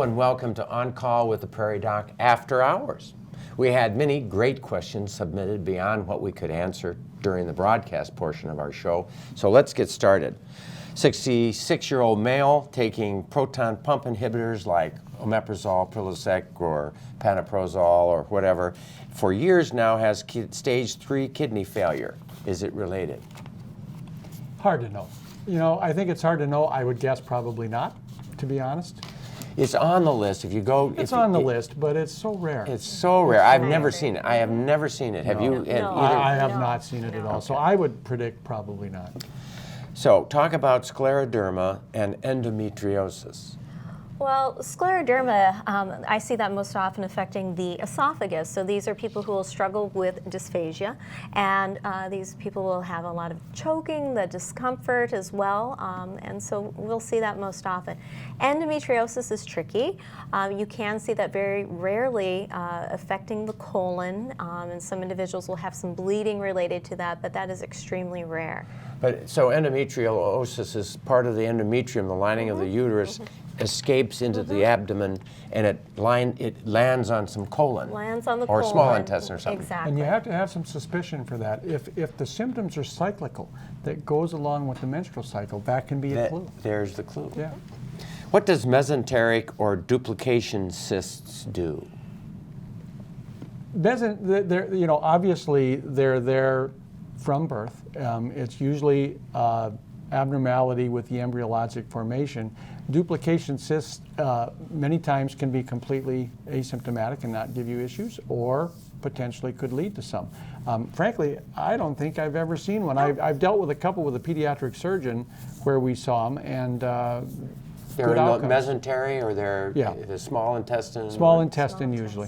Hello and welcome to On Call with the Prairie Doc After Hours. We had many great questions submitted beyond what we could answer during the broadcast portion of our show, so let's get started. 66-year-old male taking proton pump inhibitors like omeprazole, Prilosec, or pantoprazole, or whatever, for years now has stage 3 kidney failure. Is it related? Hard to know. I think it's hard to know. I would guess probably not, to be honest. It's on the list. If you go, it's on the list, but it's so rare. It's so rare. I've never seen it. I have never seen it. Have you? No. I have not seen it at all. So I would predict probably not. So talk about scleroderma and endometriosis. Well, scleroderma, I see that most often affecting the esophagus. So these are people who will struggle with dysphagia, and these people will have a lot of choking, the discomfort as well, and so we'll see that most often. Endometriosis is tricky. You can see that very rarely affecting the colon, and some individuals will have some bleeding related to that, but that is extremely rare. But so endometriosis is part of the endometrium, the lining of the uterus, escapes into the abdomen, and it lands on some colon. Lands on the or colon. Small intestine or something. Exactly. And you have to have some suspicion for that. If the symptoms are cyclical, that goes along with the menstrual cycle, that can be a clue. There's the clue. Yeah. What does mesenteric or duplication cysts do? Obviously they're there from birth. It's usually abnormality with the embryologic formation. Duplication cysts many times can be completely asymptomatic and not give you issues, or potentially could lead to some. Frankly, I don't think I've ever seen one. I've dealt with a couple with a pediatric surgeon where we saw them, and they're good in outcomes. the mesentery, or they're the small intestine? Small intestine usually.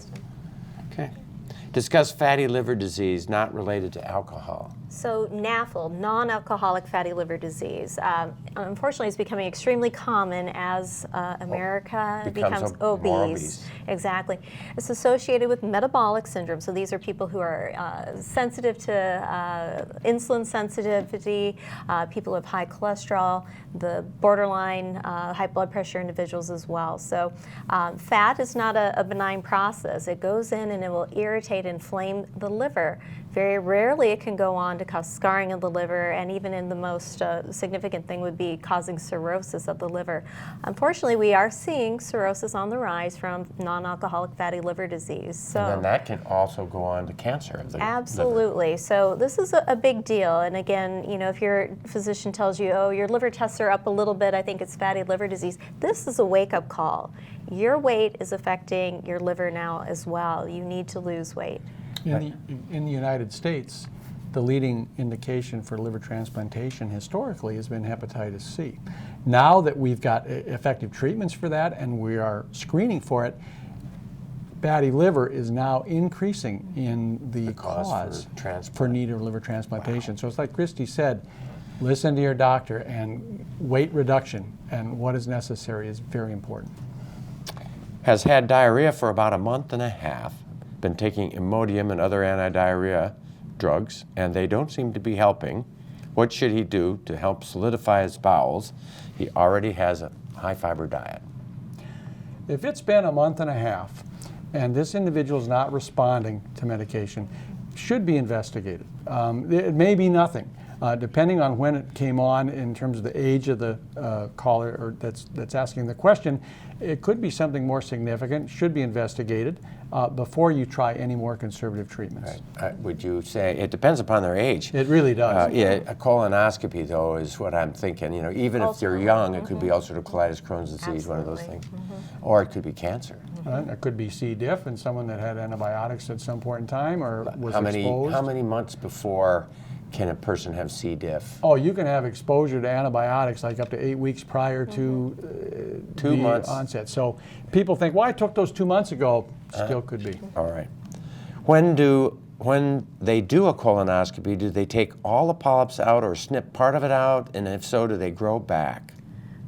Okay. Discuss fatty liver disease not related to alcohol. So NAFLD, non-alcoholic fatty liver disease, unfortunately is becoming extremely common as America becomes obese. Exactly. It's associated with metabolic syndrome. So these are people who are sensitive to insulin sensitivity, people with high cholesterol, the borderline high blood pressure individuals as well. So fat is not a benign process. It goes in and it will irritate, inflame the liver. Very rarely it can go on to cause scarring of the liver, and even in the most significant thing would be causing cirrhosis of the liver. Unfortunately, we are seeing cirrhosis on the rise from non-alcoholic fatty liver disease. So and then that can also go on to cancer of the absolutely. liver. So this is a big deal. And again, if your physician tells you, oh, your liver tests are up a little bit, I think it's fatty liver disease, this is a wake-up call. Your weight is affecting your liver now as well. You need to lose weight. In the United States, the leading indication for liver transplantation historically has been hepatitis C. Now that we've got effective treatments for that and we are screening for it, fatty liver is now increasing in the cause for need of liver transplantation. Wow. So it's like Christy said, listen to your doctor, and weight reduction and what is necessary is very important. Has had diarrhea for about a month and a half. Been taking Imodium and other anti-diarrhea drugs, and they don't seem to be helping. What should he do to help solidify his bowels? He already has a high-fiber diet. If it's been a month and a half and this individual is not responding to medication, should be investigated. It may be nothing. Depending on when it came on in terms of the age of the caller or that's asking the question, it could be something more significant, should be investigated before you try any more conservative treatments. Right. Would you say, it depends upon their age. It really does. Yeah, a colonoscopy, though, is what I'm thinking. Even if they're young, it could be ulcerative colitis, Crohn's disease, one of those things. Or it could be cancer. It could be C. diff in someone that had antibiotics at some point in time or was exposed. How many months before can a person have C. diff? Oh, you can have exposure to antibiotics like up to 8 weeks prior to 2 months onset. So people think, well, I took those 2 months ago. Still could be. All right. When they do a colonoscopy, do they take all the polyps out or snip part of it out? And if so, do they grow back?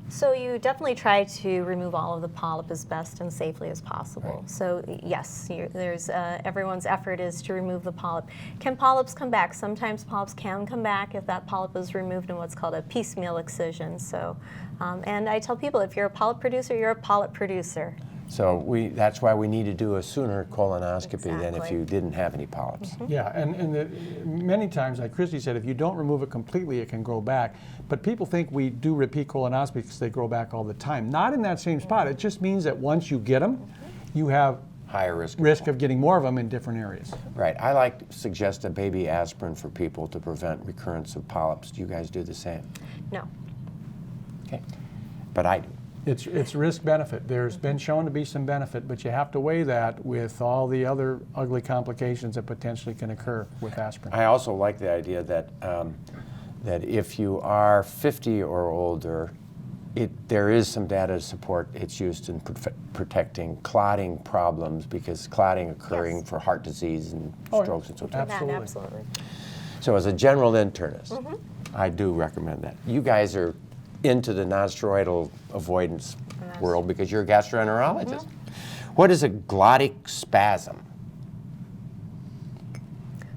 So you definitely try to remove all of the polyp as best and safely as possible. Right. So yes, there's everyone's effort is to remove the polyp. Can polyps come back? Sometimes polyps can come back if that polyp is removed in what's called a piecemeal excision. So, and I tell people, if you're a polyp producer, you're a polyp producer. So that's why we need to do a sooner colonoscopy than if Exactly. you didn't have any polyps. Yeah, and many times, like Christy said, if you don't remove it completely, it can grow back. But people think we do repeat colonoscopies because they grow back all the time. Not in that same spot. It just means that once you get them, you have Higher risk. of getting more of them in different areas. Right. I like to suggest a baby aspirin for people to prevent recurrence of polyps. Do you guys do the same? No. Okay. But I do. It's risk-benefit. There's been shown to be some benefit, but you have to weigh that with all the other ugly complications that potentially can occur with aspirin. I also like the idea that that if you are 50 or older, there is some data to support its use in protecting clotting problems, because clotting occurring Yes. for heart disease and Oh, yeah. strokes and so forth. Absolutely. Absolutely. So as a general internist, I do recommend that. You guys are into the non-steroidal avoidance world because you're a gastroenterologist. What is a glottic spasm?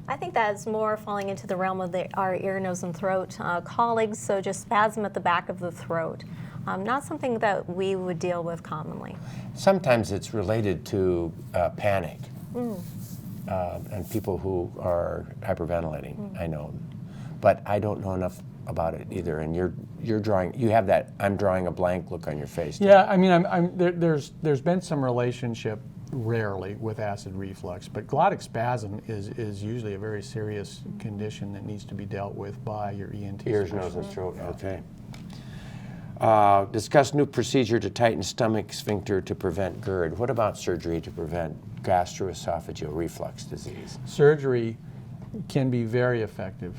I think that's more falling into the realm of our ear, nose, and throat colleagues, so just spasm at the back of the throat. Not something that we would deal with commonly. Sometimes it's related to panic and people who are hyperventilating, I know. But I don't know enough about it either. And you're drawing, you have that I'm drawing a blank look on your face. Yeah, I mean, there's been some relationship, rarely, with acid reflux, but glottic spasm is usually a very serious condition that needs to be dealt with by your ENT. Ears, nose, and throat, okay. Discuss new procedure to tighten stomach sphincter to prevent GERD. What about surgery to prevent gastroesophageal reflux disease? Surgery can be very effective,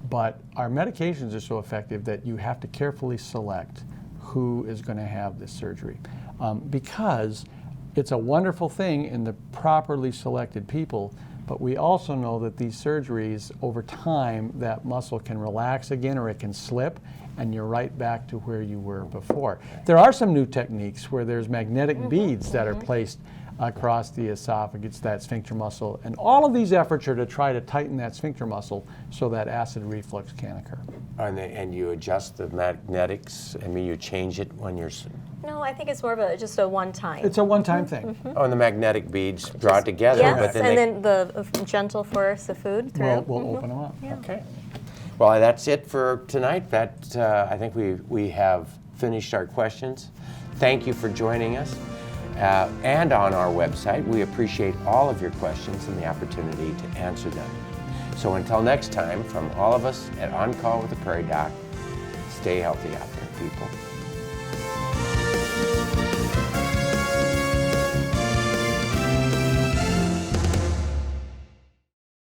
but our medications are so effective that you have to carefully select who is going to have this surgery, because it's a wonderful thing in the properly selected people, but we also know that these surgeries, over time, that muscle can relax again or it can slip, and you're right back to where you were before. There are some new techniques where there's magnetic beads that are placed across the esophagus, that sphincter muscle, and all of these efforts are to try to tighten that sphincter muscle so that acid reflux can occur. And you adjust the magnetics? I mean, you change it when you're... No, I think it's more of just a one-time. It's a one-time thing. Oh, and the magnetic beads draw it together, Yes, but then and then the gentle force of food through. We'll open them up. Okay. Well, that's it for tonight. I think we have finished our questions. Thank you for joining us. And on our website, we appreciate all of your questions and the opportunity to answer them. So until next time, from all of us at On Call with the Prairie Doc, stay healthy out there, people.